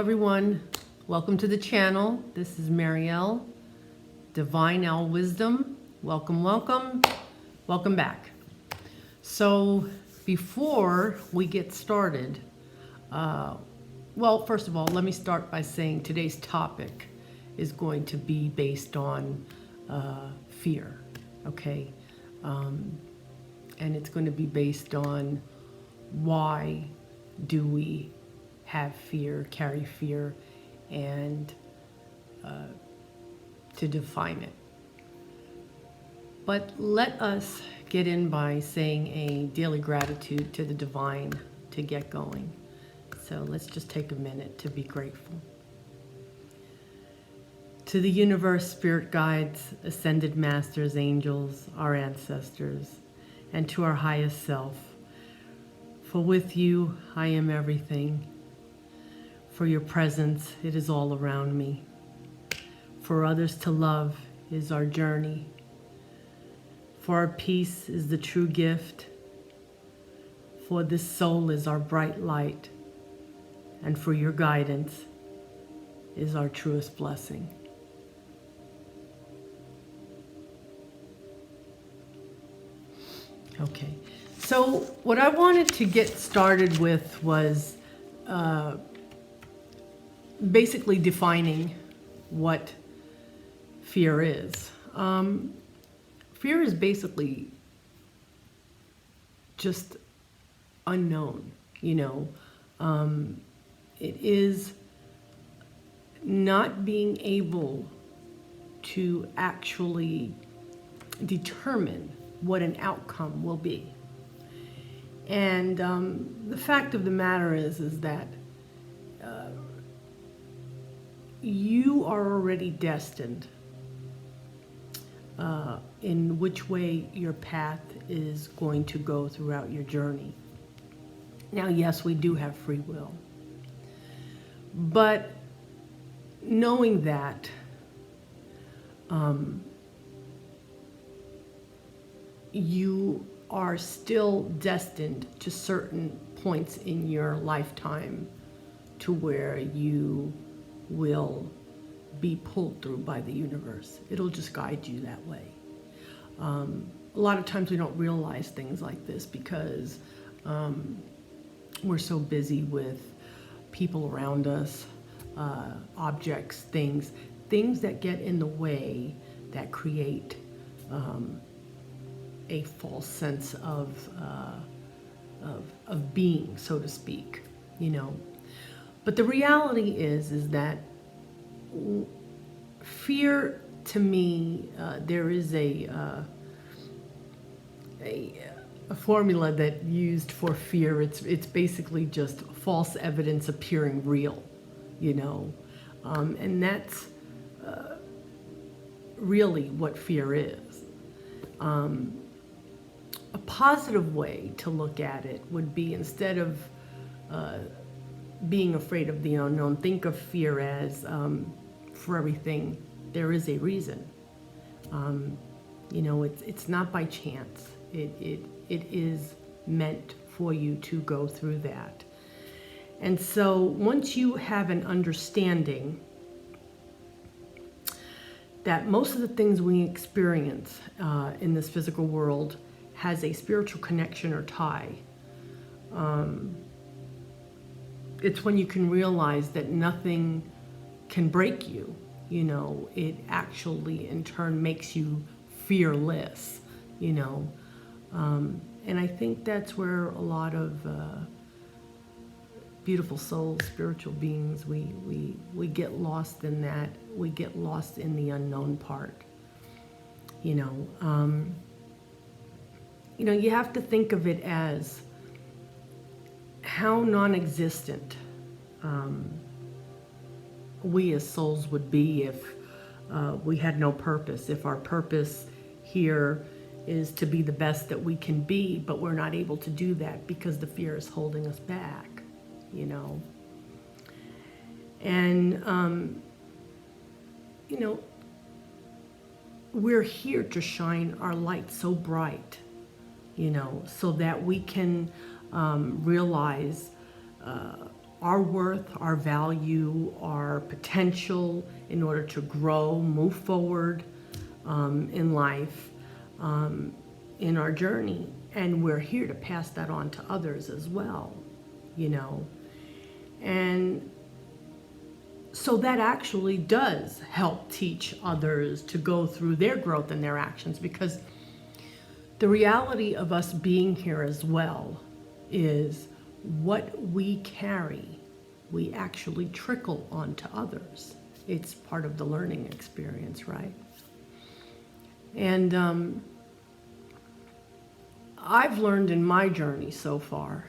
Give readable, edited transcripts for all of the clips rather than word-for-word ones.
everyone, welcome to the channel. This is Marielle, Divine Owl Wisdom. Welcome, welcome, welcome back. So before we get started, well, first of all, let me start by saying today's topic is going to be based on fear, okay? And it's going to be based on why do we have fear, carry fear, and to define it. But let us get in by saying a daily gratitude to the divine to get going. So let's just take a minute to be grateful. To the universe, spirit guides, ascended masters, angels, our ancestors, and to our highest self. For with you, I am everything. For your presence, it is all around me. For others to love is our journey. For our peace is the true gift. For this soul is our bright light. And for your guidance is our truest blessing. Okay, so what I wanted to get started with was basically defining what fear is. Fear is basically just unknown, you know. It is not being able to actually determine what an outcome will be. And the fact of the matter is that you are already destined in which way your path is going to go throughout your journey. Now, yes, we do have free will. But knowing that, you are still destined to certain points in your lifetime to where you will be pulled through by the universe. It'll just guide you that way. A lot of times we don't realize things like this because we're so busy with people around us, objects, things that get in the way that create a false sense of being, so to speak, you know. But the reality is that fear, to me, there is a formula that used for fear. It's basically just false evidence appearing real, you know, and that's really what fear is. A positive way to look at it would be, instead of being afraid of the unknown, think of fear as for everything there is a reason. You know, it's not by chance. It is meant for you to go through that. And so once you have an understanding that most of the things we experience in this physical world has a spiritual connection or tie, it's when you can realize that nothing can break you. You know, it actually in turn makes you fearless, you know. And I think that's where a lot of beautiful souls, spiritual beings, we get lost in that. We get lost in the unknown part, you know. You know, you have to think of it as how non-existent we as souls would be if we had no purpose. If our purpose here is to be the best that we can be, but we're not able to do that because the fear is holding us back, you know. And, you know, we're here to shine our light so bright, you know, so that we can realize our worth, our value, our potential in order to grow, move forward in life, in our journey. And we're here to pass that on to others as well, you know. And so that actually does help teach others to go through their growth and their actions, because the reality of us being here as well is what we carry, we actually trickle onto others. It's part of the learning experience, right? And I've learned in my journey so far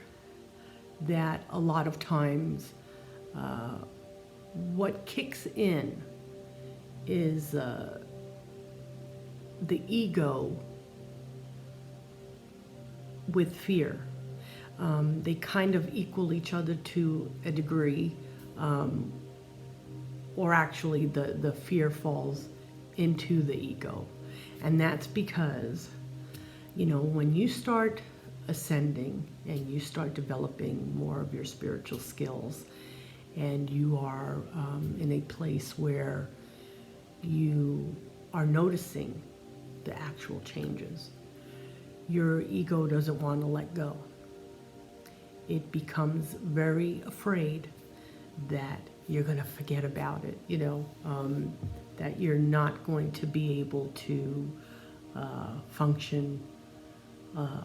that a lot of times what kicks in is the ego with fear. They kind of equal each other to a degree, or actually the fear falls into the ego. And that's because, you know, when you start ascending and you start developing more of your spiritual skills, and you are in a place where you are noticing the actual changes, your ego doesn't want to let go. It becomes very afraid that you're going to forget about it, you know, that you're not going to be able to function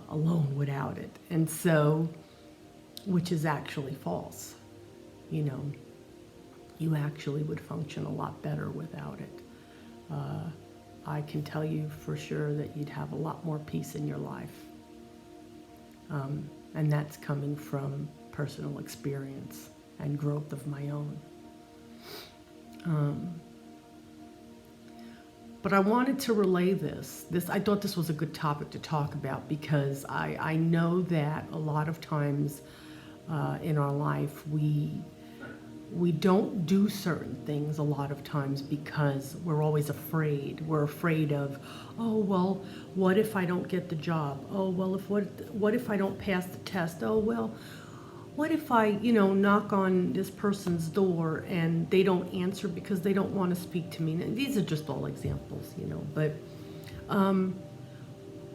alone without it. And so, which is actually false, you know, you actually would function a lot better without it. I can tell you for sure that you'd have a lot more peace in your life. And that's coming from personal experience and growth of my own. But I wanted to relay this. I thought this was a good topic to talk about, because I know that a lot of times in our life we don't do certain things a lot of times because we're always afraid. We're afraid of, oh, well, what if I don't get the job? Oh, well, what if I don't pass the test? Oh, well, what if I, you know, knock on this person's door and they don't answer because they don't want to speak to me? And these are just all examples, you know, but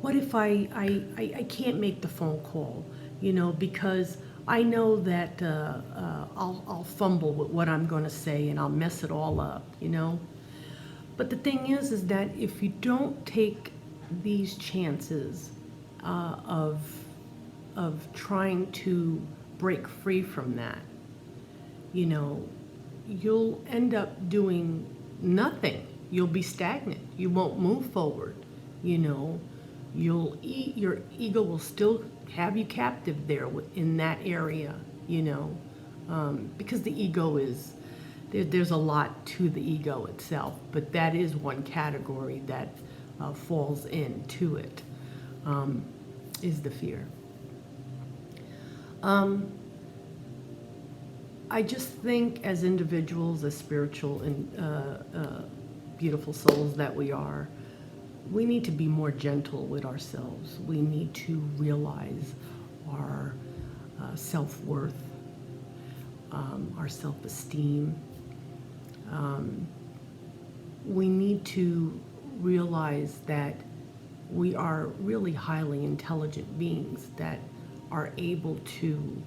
what if I can't make the phone call, you know, because I know that I'll fumble with what I'm going to say and I'll mess it all up, you know. But the thing is that if you don't take these chances of trying to break free from that, you know, you'll end up doing nothing. You'll be stagnant. You won't move forward, you know. Your ego will still have you captive there in that area, you know, because the ego is, there's a lot to the ego itself, but that is one category that falls into it, is the fear. I just think as individuals, as spiritual and beautiful souls that we are, we need to be more gentle with ourselves. We need to realize our self-worth, our self-esteem. We need to realize that we are really highly intelligent beings that are able to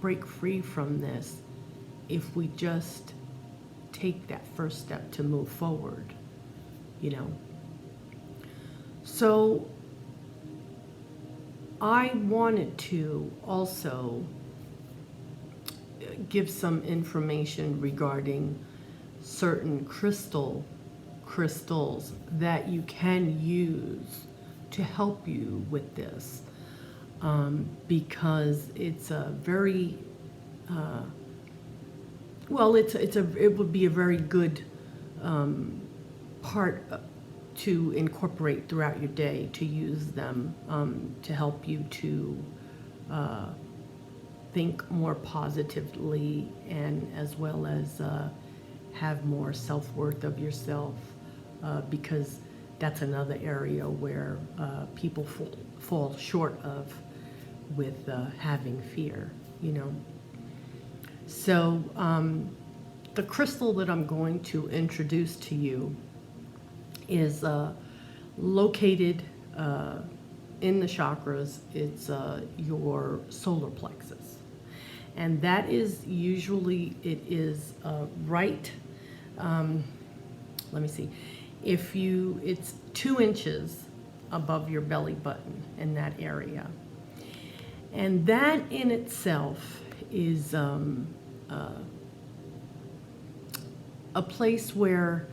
break free from this if we just take that first step to move forward, you know. So I wanted to also give some information regarding certain crystals that you can use to help you with this, because it's a very it would be a very good part to incorporate throughout your day, to use them to help you to think more positively, and as well as have more self-worth of yourself, because that's another area where people fall short of with having fear, you know. So the crystal that I'm going to introduce to you is located in the chakras. It's your solar plexus. And that is usually, it is right, let me see, it's 2 inches above your belly button in that area. And that in itself is a place where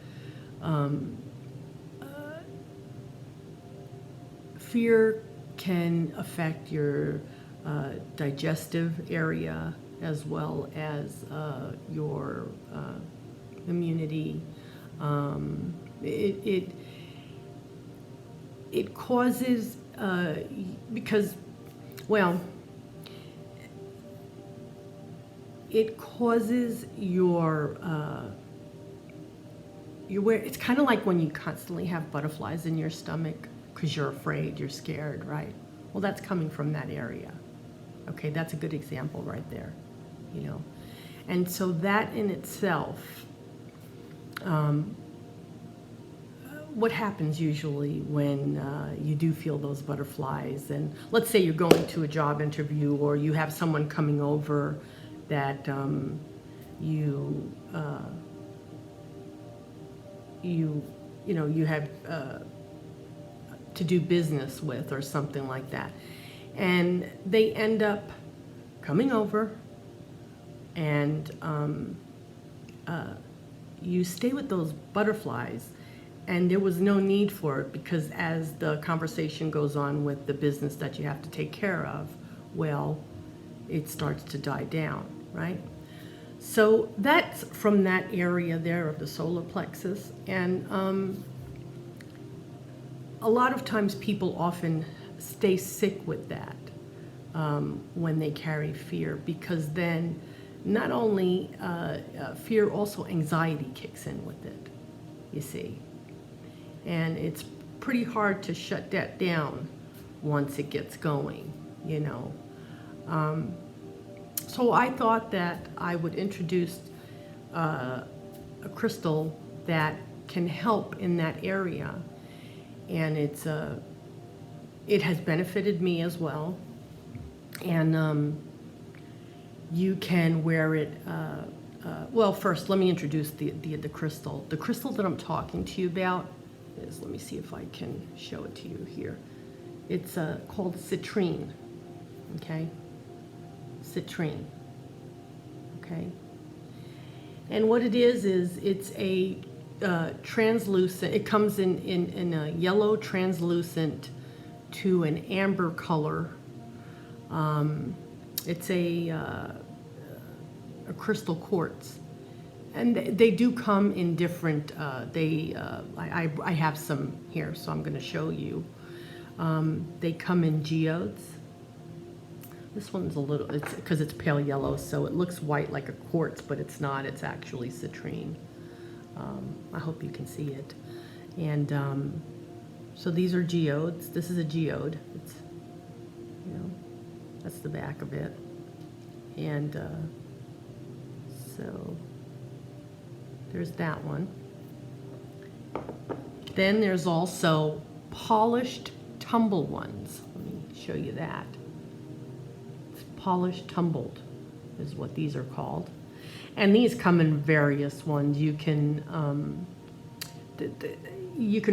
fear can affect your digestive area as well as your immunity. It causes, because, well, it causes your it's kind of like when you constantly have butterflies in your stomach because you're afraid, you're scared, right? Well, that's coming from that area. Okay, that's a good example right there, you know. And so that in itself, what happens usually when you do feel those butterflies, and let's say you're going to a job interview or you have someone coming over that you have to do business with or something like that, and they end up coming over, and you stay with those butterflies, and there was no need for it, because as the conversation goes on with the business that you have to take care of, well, it starts to die down, right? So that's from that area there of the solar plexus. And a lot of times people often stay sick with that when they carry fear, because then not only fear, also anxiety kicks in with it, you see. And it's pretty hard to shut that down once it gets going, you know. So I thought that I would introduce a crystal that can help in that area, and it has benefited me as well. And you can wear it. Well, first, let me introduce the crystal. The crystal that I'm talking to you about is, let me see if I can show it to you here. It's called citrine. Okay. Citrine. Okay. And what it is it's a translucent, it comes in a yellow translucent to an amber color. It's a crystal quartz. And they do come in different, I have some here, so I'm going to show you. They come in geodes. This one's a little, it's because it's pale yellow, so it looks white like a quartz, but it's not. It's actually citrine. I hope you can see it. And so these are geodes. This is a geode. It's, you know, that's the back of it. And so there's that one. Then there's also polished tumble ones. Let me show you that. It's polished tumbled is what these are called. And these come in various ones. You can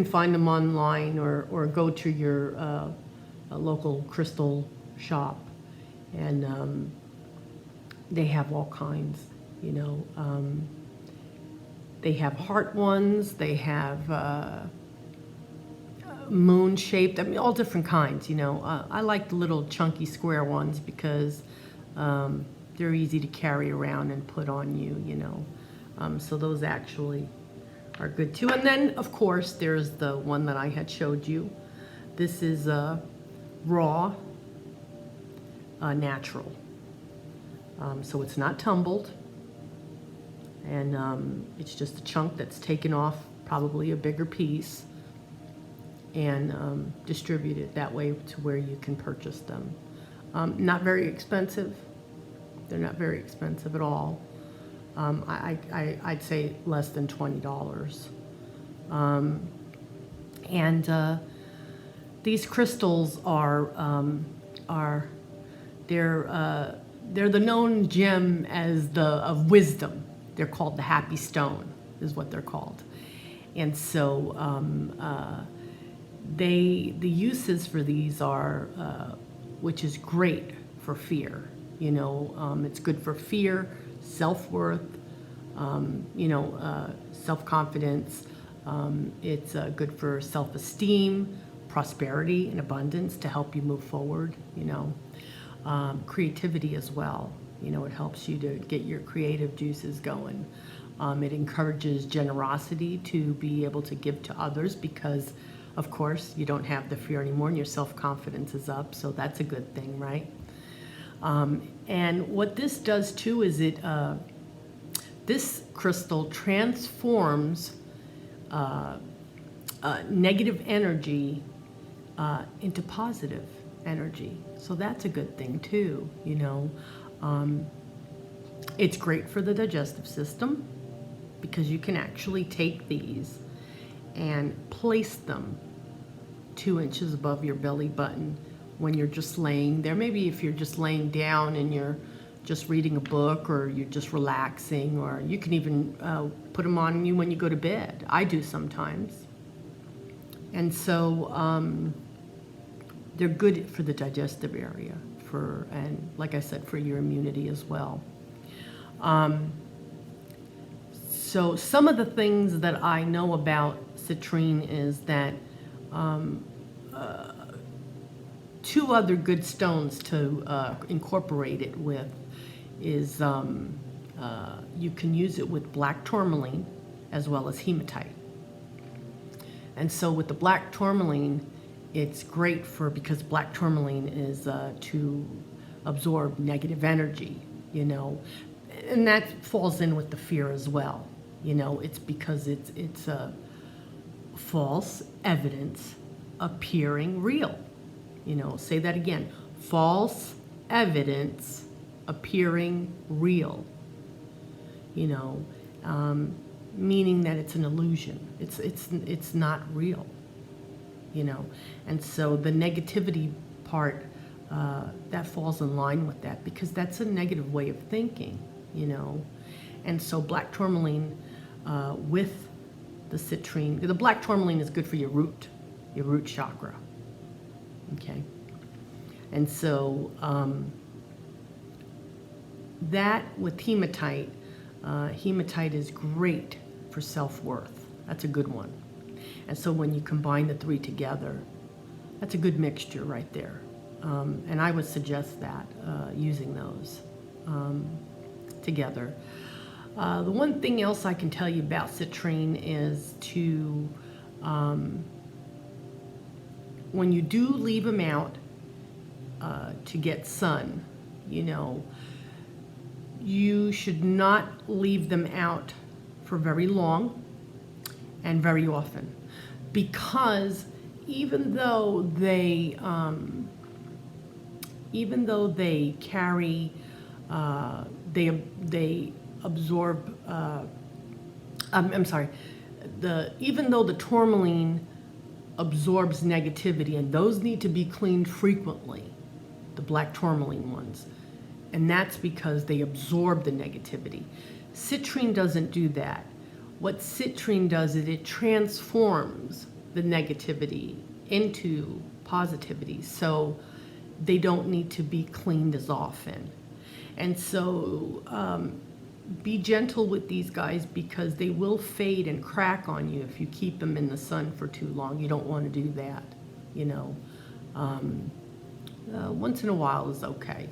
find them online, or go to your local crystal shop, and they have all kinds, you know. They have heart ones, they have moon shaped, I mean, all different kinds, you know. I like the little chunky square ones because they're easy to carry around and put on you, you know. So those actually are good too. And then, of course, there's the one that I had showed you. This is raw, natural. So it's not tumbled. And it's just a chunk that's taken off, probably a bigger piece, and distributed that way to where you can purchase them. Not very expensive. They're not very expensive at all. I'd say less than $20. And these crystals are they're the known gem as of wisdom. They're called the happy stone, is what they're called. And so the uses for these are, which is great for fear. You know, it's good for fear, self-worth, self-confidence. It's good for self-esteem, prosperity, and abundance to help you move forward, creativity as well. It helps you to get your creative juices going. It encourages generosity to be able to give to others because, of course, you don't have the fear anymore and your self-confidence is up, so that's a good thing, right? And what this does too is this crystal transforms negative energy into positive energy. So that's a good thing too, It's great for the digestive system because you can actually take these and place them 2 inches above your belly button when you're just laying there. Maybe if you're just laying down and you're just reading a book or you're just relaxing, or you can even put them on you when you go to bed. I do sometimes. And so they're good for the digestive area, and like I said, for your immunity as well. So some of the things that I know about citrine is that 2 other good stones to incorporate it with is you can use it with black tourmaline as well as hematite. And so with the black tourmaline, it's great because black tourmaline is to absorb negative energy, and that falls in with the fear as well. It's because it's false evidence appearing real. Say that again. False evidence appearing real. Meaning that it's an illusion. It's not real. And so the negativity part that falls in line with that because that's a negative way of thinking. And so black tourmaline with the citrine. The black tourmaline is good for your root chakra. Okay. And so that with hematite, hematite is great for self-worth. That's a good one. And so when you combine the 3 together, that's a good mixture right there. And I would suggest that, using those together. The one thing else I can tell you about citrine is to, when you do leave them out to get sun, you should not leave them out for very long and very often, because even though they carry, they absorb. Even though the tourmaline absorbs negativity, and those need to be cleaned frequently, the black tourmaline ones. And that's because they absorb the negativity. Citrine doesn't do that. What citrine does is it transforms the negativity into positivity. So they don't need to be cleaned as often. And so be gentle with these guys because they will fade and crack on you if you keep them in the sun for too long. You don't want to do that, once in a while is okay,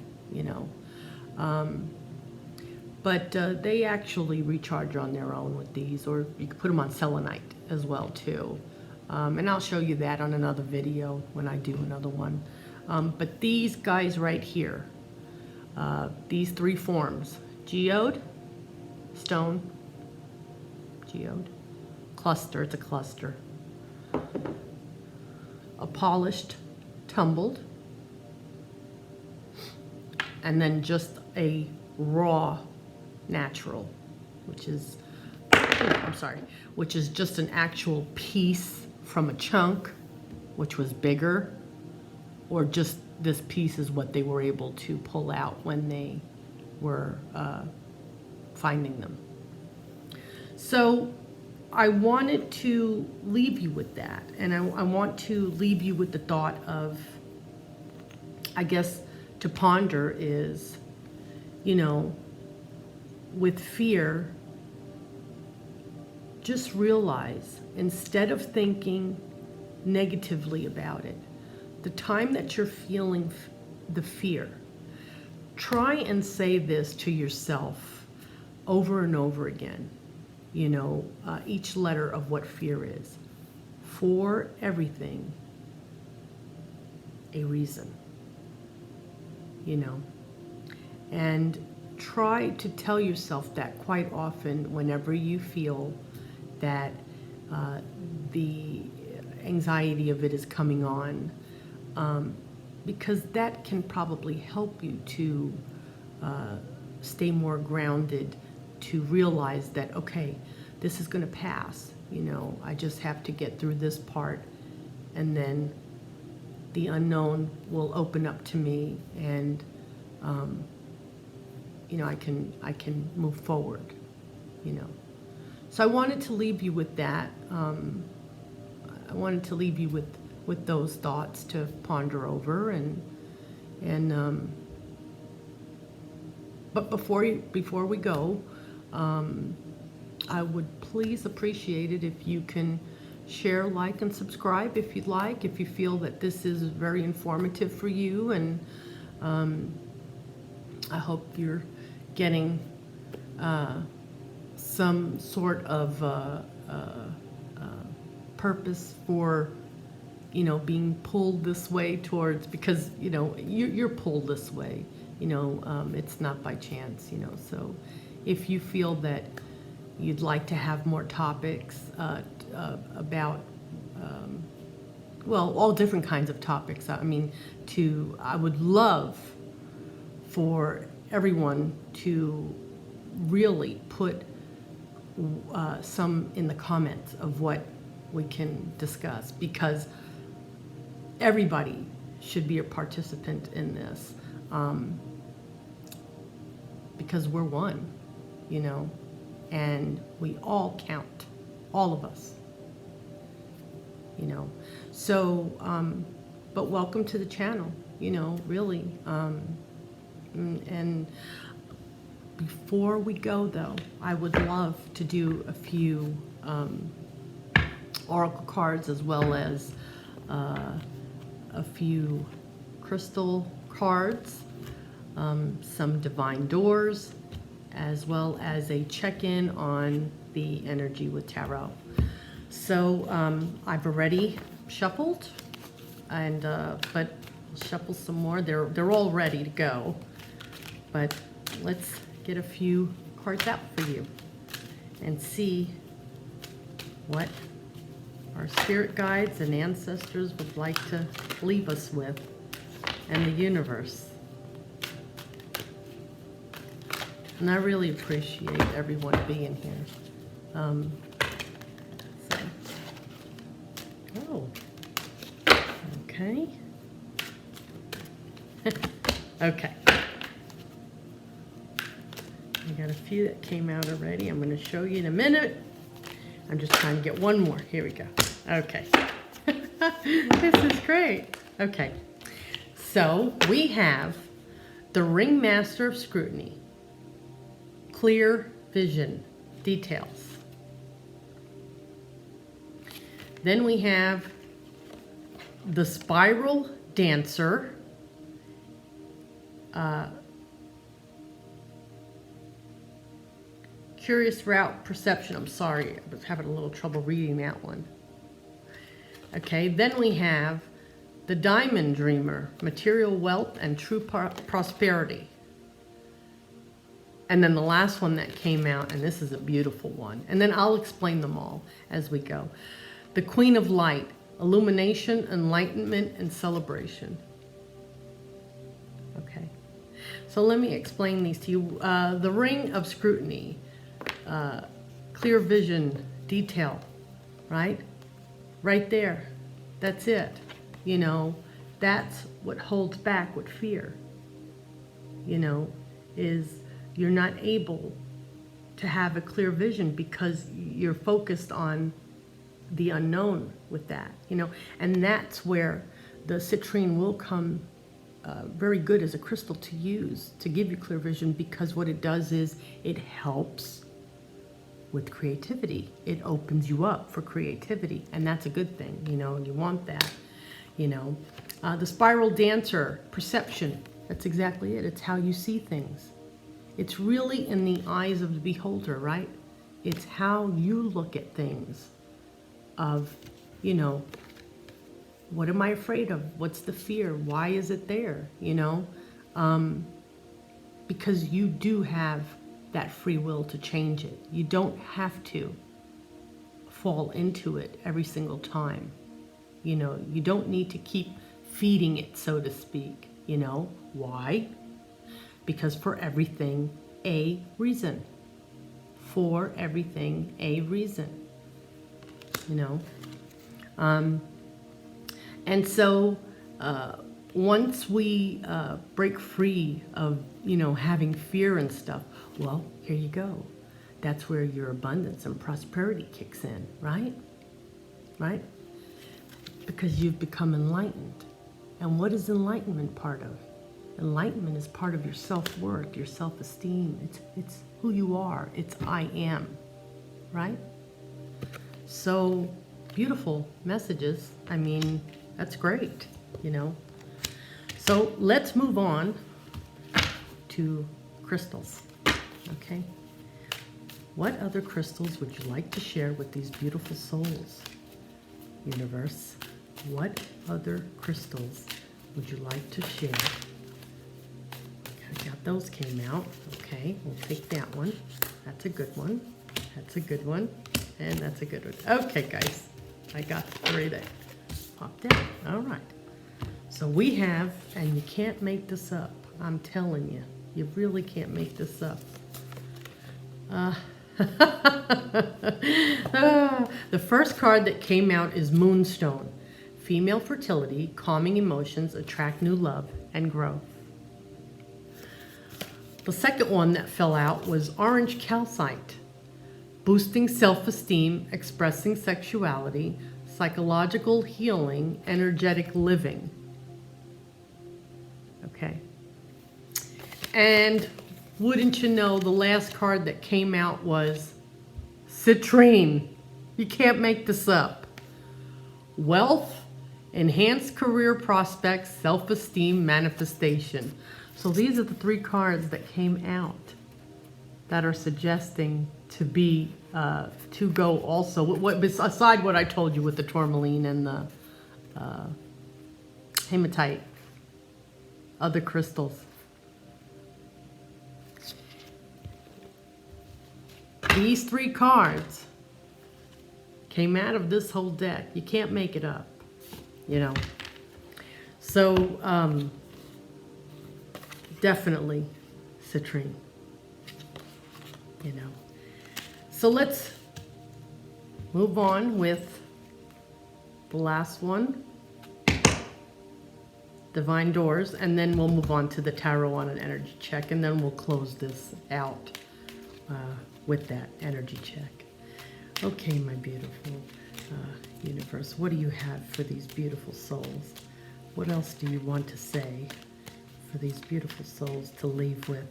but they actually recharge on their own with these, or you can put them on selenite as well too. And I'll show you that on another video when I do another one. But these guys right here, these 3 forms, geode, stone, geode, cluster, it's a cluster, a polished, tumbled, and then just a raw natural, which is, which is just an actual piece from a chunk, which was bigger, or just this piece is what they were able to pull out when they were finding them. So I wanted to leave you with that, and I want to leave you with the thought of, I guess, to ponder is, you know, with fear, just realize, instead of thinking negatively about it, the time that you're feeling the fear, try and say this to yourself over and over again. You know, each letter of what fear is. For everything, a reason. You know, and try to tell yourself that quite often whenever you feel that the anxiety of it is coming on, because that can probably help you to stay more grounded, to realize that, okay, this is going to pass. You know, I just have to get through this part, and then the unknown will open up to me, and you know, I can move forward. You know, so I wanted to leave you with that. I wanted to leave you with those thoughts to ponder over, and but before we go, I would please appreciate it if you can share, like, and subscribe if you'd like, if you feel that this is very informative for you, and I hope you're getting some sort of purpose for, you know, being pulled this way towards, because, you know, you're pulled this way, you know, it's not by chance, you know. So if you feel that you'd like to have more topics about, well, all different kinds of topics. I mean, I would love for everyone to really put some in the comments of what we can discuss, because everybody should be a participant in this, because we're one, you know, and we all count, all of us, you know. So, but welcome to the channel, you know, really. And before we go, though, I would love to do a few oracle cards, as well as a few crystal cards, some divine doors, as well as a check-in on the energy with tarot. So I've already shuffled, and but I'll shuffle some more. They're all ready to go, but let's get a few cards out for you and see what our spirit guides and ancestors would like to leave us with, and the universe. And I really appreciate everyone being here. Oh, okay. Okay. I got a few that came out already. I'm going to show you in a minute. I'm just trying to get one more. Here we go. Okay. This is great. Okay. So we have the Ringmaster of Scrutiny. Clear vision, details. Then we have the Spiral Dancer. Curious Route Perception. I'm sorry, I was having a little trouble reading that one. Okay, then we have the Diamond Dreamer, Material Wealth and True Prosperity. And then the last one that came out, and this is a beautiful one, and then I'll explain them all as we go. The Queen of Light, Illumination, Enlightenment, and Celebration. Okay. So let me explain these to you. The ring of scrutiny, clear vision, detail, right? Right there. That's it. You know, that's what holds back with fear. You know, is you're not able to have a clear vision because you're focused on the unknown with that, you know, and that's where the citrine will come very good as a crystal to use to give you clear vision, because what it does is it helps with creativity. It opens you up for creativity, and that's a good thing, you know, and you want that, you know. The spiral dancer, perception, that's exactly it. It's how you see things. It's really in the eyes of the beholder, right? It's how you look at things of, you know, what am I afraid of? What's the fear? Why is it there? You know, because you do have that free will to change it. You don't have to fall into it every single time. You know, you don't need to keep feeding it, so to speak. You know, why? Because for everything, a reason. For everything, a reason. You know, and so once we break free of, you know, having fear and stuff, well, here you go. That's where your abundance and prosperity kicks in, right? Right? Because you've become enlightened. And what is enlightenment part of? Enlightenment is part of your self-worth, your self-esteem. It's who you are. It's I am, right? So beautiful messages. I mean, that's great, you know. So let's move on to crystals, okay? What other crystals would you like to share with these beautiful souls, universe? What other crystals would you like to share? I got those came out. Okay, we'll take that one. That's a good one. That's a good one. And that's a good one. Okay, guys. I got 3 that popped out. All right. So we have, and you can't make this up. I'm telling you. You really can't make this up. The first card that came out is Moonstone. Female fertility, calming emotions, attract new love, and growth. The second one that fell out was Orange Calcite. Boosting self-esteem, expressing sexuality, psychological healing, energetic living. Okay. And wouldn't you know, the last card that came out was Citrine. You can't make this up. Wealth, enhanced career prospects, self-esteem, manifestation. So these are the 3 cards that came out that are suggesting to be, to go also, aside what I told you with the tourmaline and the hematite, other crystals. These 3 cards came out of this whole deck. You can't make it up, you know. So, definitely citrine, you know. So let's move on with the last one, Divine Doors, and then we'll move on to the Tarot on an energy check, and then we'll close this out with that energy check. Okay, my beautiful universe, what do you have for these beautiful souls? What else do you want to say for these beautiful souls to leave with,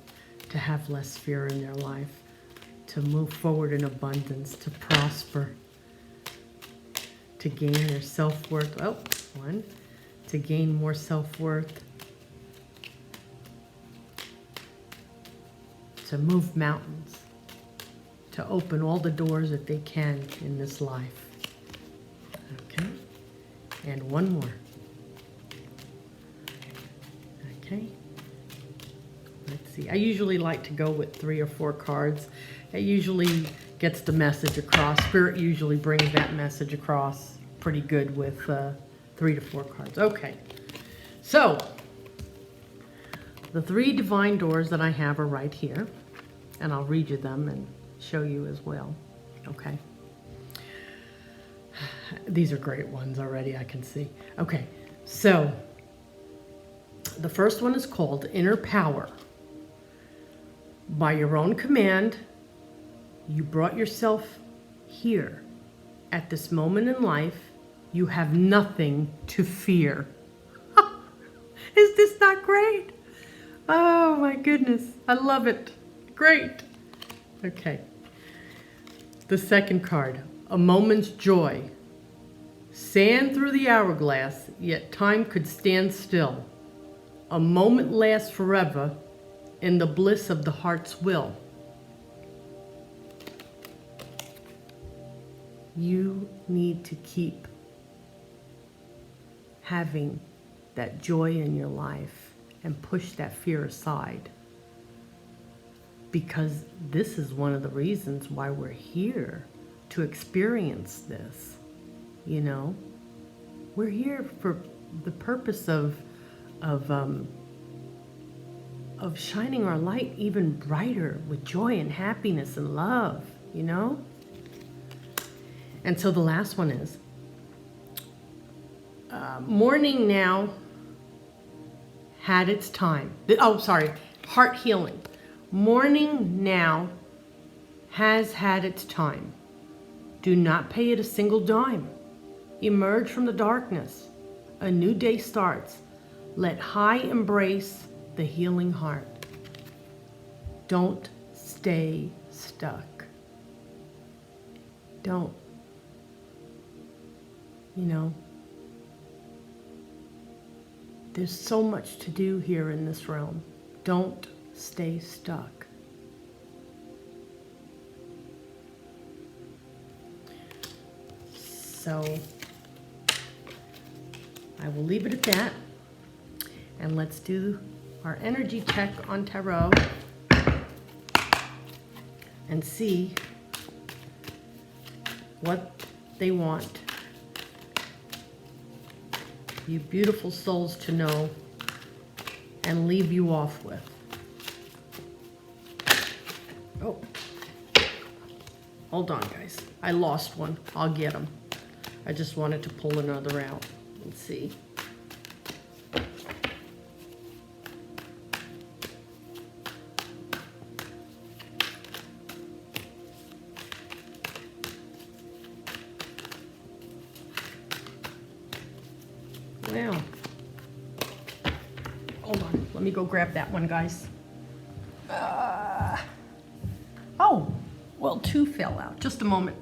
to have less fear in their life, to move forward in abundance, to prosper, to gain their self-worth? Oh, 1, to gain more self-worth, to move mountains, to open all the doors that they can in this life. Okay, and 1 more. Okay, let's see. I usually like to go with 3 or 4 cards. It usually gets the message across. Spirit usually brings that message across pretty good with 3 to 4 cards. Okay, so The 3 divine doors that I have are right here, and I'll read you them and show you as well. Okay. These are great ones already, I can see. Okay, so the first one is called Inner Power. By your own command, you brought yourself here. At this moment in life, you have nothing to fear. Is this not great? Oh my goodness, I love it. Great. Okay. The second card, A Moment's Joy. Sand through the hourglass, yet time could stand still. A moment lasts forever in the bliss of the heart's will. You need to keep having that joy in your life and push that fear aside. Because this is one of the reasons why we're here, to experience this. You know, we're here for the purpose of shining our light even brighter with joy and happiness and love, you know? And so the last one is, mourning now had its time. Heart healing. Mourning now has had its time. Do not pay it a single dime. Emerge from the darkness. A new day starts. Let high embrace the healing heart. Don't stay stuck. Don't. You know, there's so much to do here in this realm. Don't stay stuck. So I will leave it at that, and let's do our energy check on tarot and see what they want you beautiful souls to know and leave you off with. Oh, hold on guys, I lost one. I'll get them. I just wanted to pull another out. Let's see. Well, hold on. Let me go grab that one, guys. Oh, well, 2 fell out. Just a moment.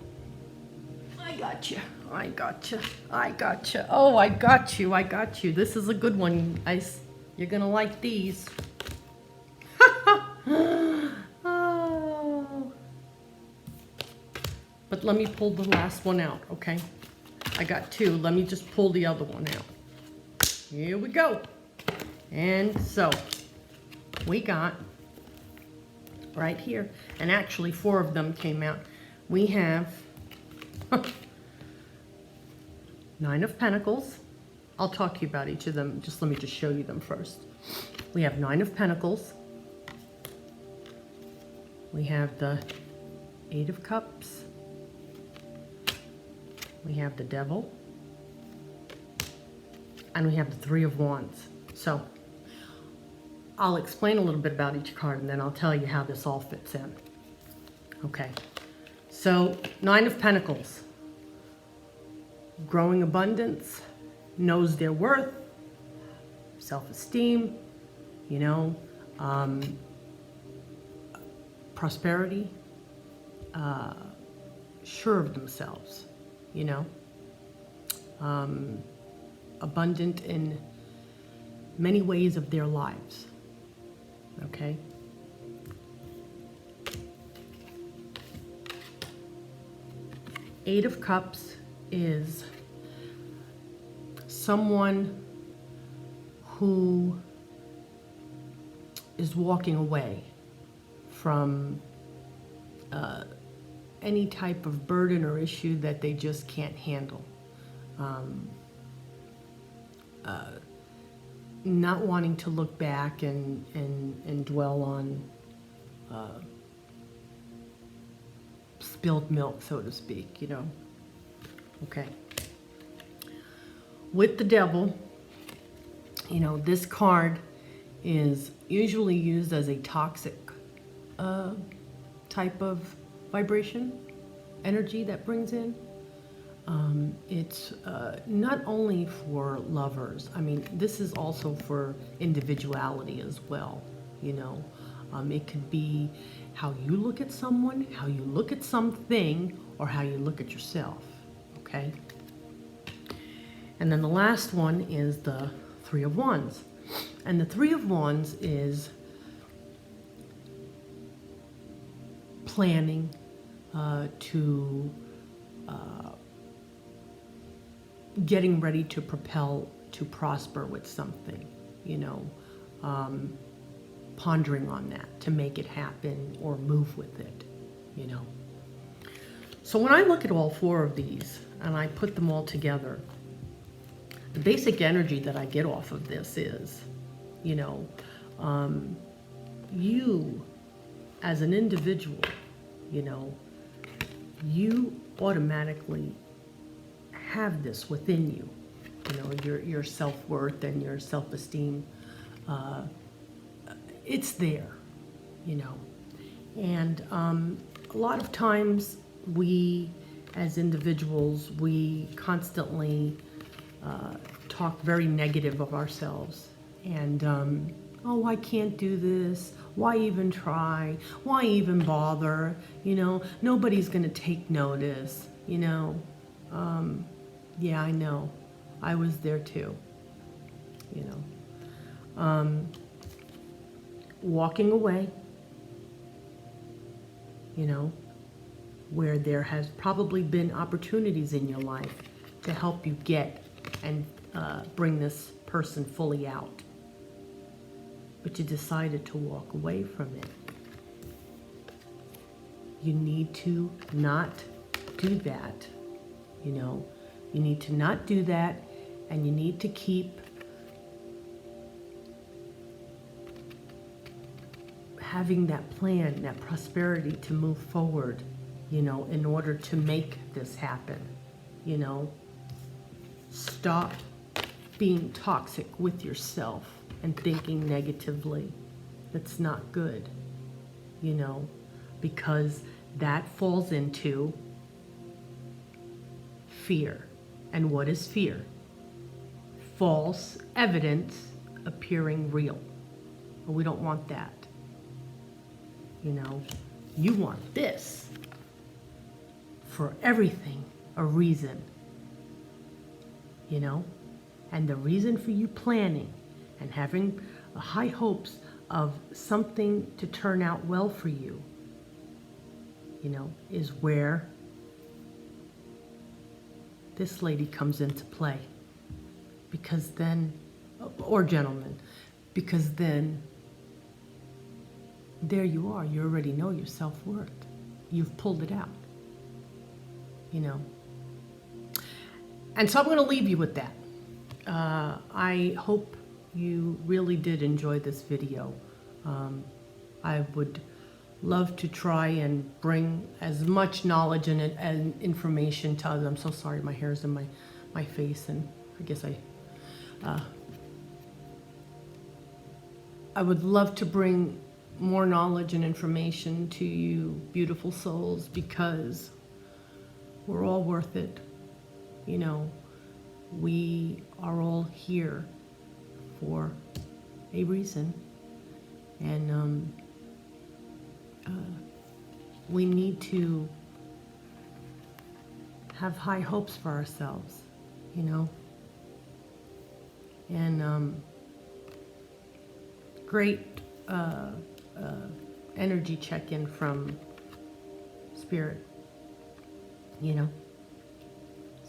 I got you. I got you. I got you. Oh, I got you. I got you. This is a good one, guys. You're going to like these. Oh. But let me pull the last one out, okay? I got 2. Let me just pull the other one out. Here we go. And so we got right here, and actually 4 of them came out. We have 9 of Pentacles. I'll talk to you about each of them. Just let me just show you them first. We have 9 of Pentacles. We have the 8 of Cups. We have the Devil. And we have the 3 of Wands. So I'll explain a little bit about each card, and then I'll tell you how this all fits in. Okay, so 9 of Pentacles. Growing abundance, knows their worth, self-esteem, you know, prosperity, sure of themselves, you know, abundant in many ways of their lives, okay? Eight of Cups is someone who is walking away from any type of burden or issue that they just can't handle. not wanting to look back and dwell on spilled milk, so to speak, you know. Okay. With the devil, you know, this card is usually used as a toxic type of vibration, energy that brings in. It's not only for lovers. I mean, this is also for individuality as well, you know. It could be how you look at someone, how you look at something, or how you look at yourself, okay? And then the last one is the Three of Wands. And the Three of Wands is planning to getting ready to propel to prosper with something, you know, pondering on that to make it happen or move with it, you know. So when I look at all four of these and I put them all together, the basic energy that I get off of this is, you know, you as an individual, you know, you automatically have this within you, you know, your self-worth and your self-esteem. It's there, you know. And a lot of times we, as individuals, we constantly talk very negative of ourselves. And, oh, I can't do this. Why even try? Why even bother? You know, nobody's going to take notice, you know. Yeah, I know. I was there too, you know. Walking away, you know, where there has probably been opportunities in your life to help you get and bring this person fully out. But you decided to walk away from it. You need to not do that, you know. You need to not do that, and you need to keep having that plan, that prosperity to move forward, you know, in order to make this happen, you know. Stop being toxic with yourself and thinking negatively. That's not good, you know, because that falls into fear. And what is fear? False evidence appearing real. But we don't want that. You know, you want this. For everything, a reason. You know, and the reason for you planning and having high hopes of something to turn out well for you, you know, is where this lady comes into play. Because then, or gentlemen, because then there you are. You already know your self-worth. You've pulled it out, you know. And so I'm going to leave you with that. I hope you really did enjoy this video. I would love to try and bring as much knowledge and information to others. I'm so sorry, my hair's in my face, and I guess I would love to bring more knowledge and information to you beautiful souls, because we're all worth it. You know, we are all here for a reason, and we need to have high hopes for ourselves, you know. And great energy check-in from Spirit, you know.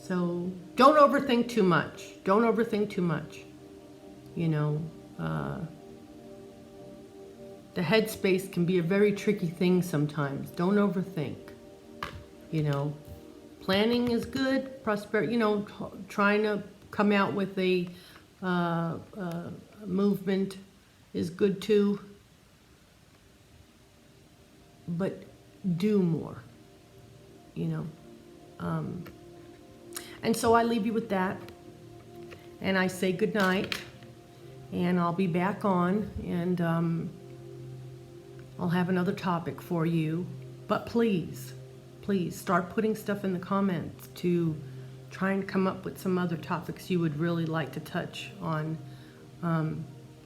So don't overthink too much. Don't overthink too much. You know, the headspace can be a very tricky thing sometimes. Don't overthink. You know, planning is good. Prosperity, you know, trying to come out with a movement is good too, but do more, you know. And so I leave you with that, and I say good night, and I'll be back on, and I'll have another topic for you. But please start putting stuff in the comments to try and come up with some other topics you would really like to touch on,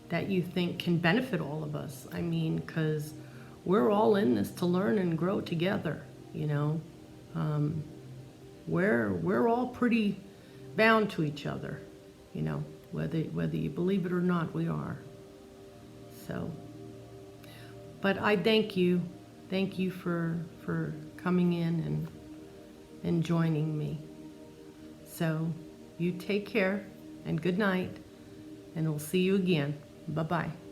that you think can benefit all of us. I mean, because we're all in this to learn and grow together, you know. We're all pretty bound to each other, you know, whether you believe it or not, we are. So, but I thank you for coming in and joining me. So you take care and good night, and we'll see you again. Bye-bye.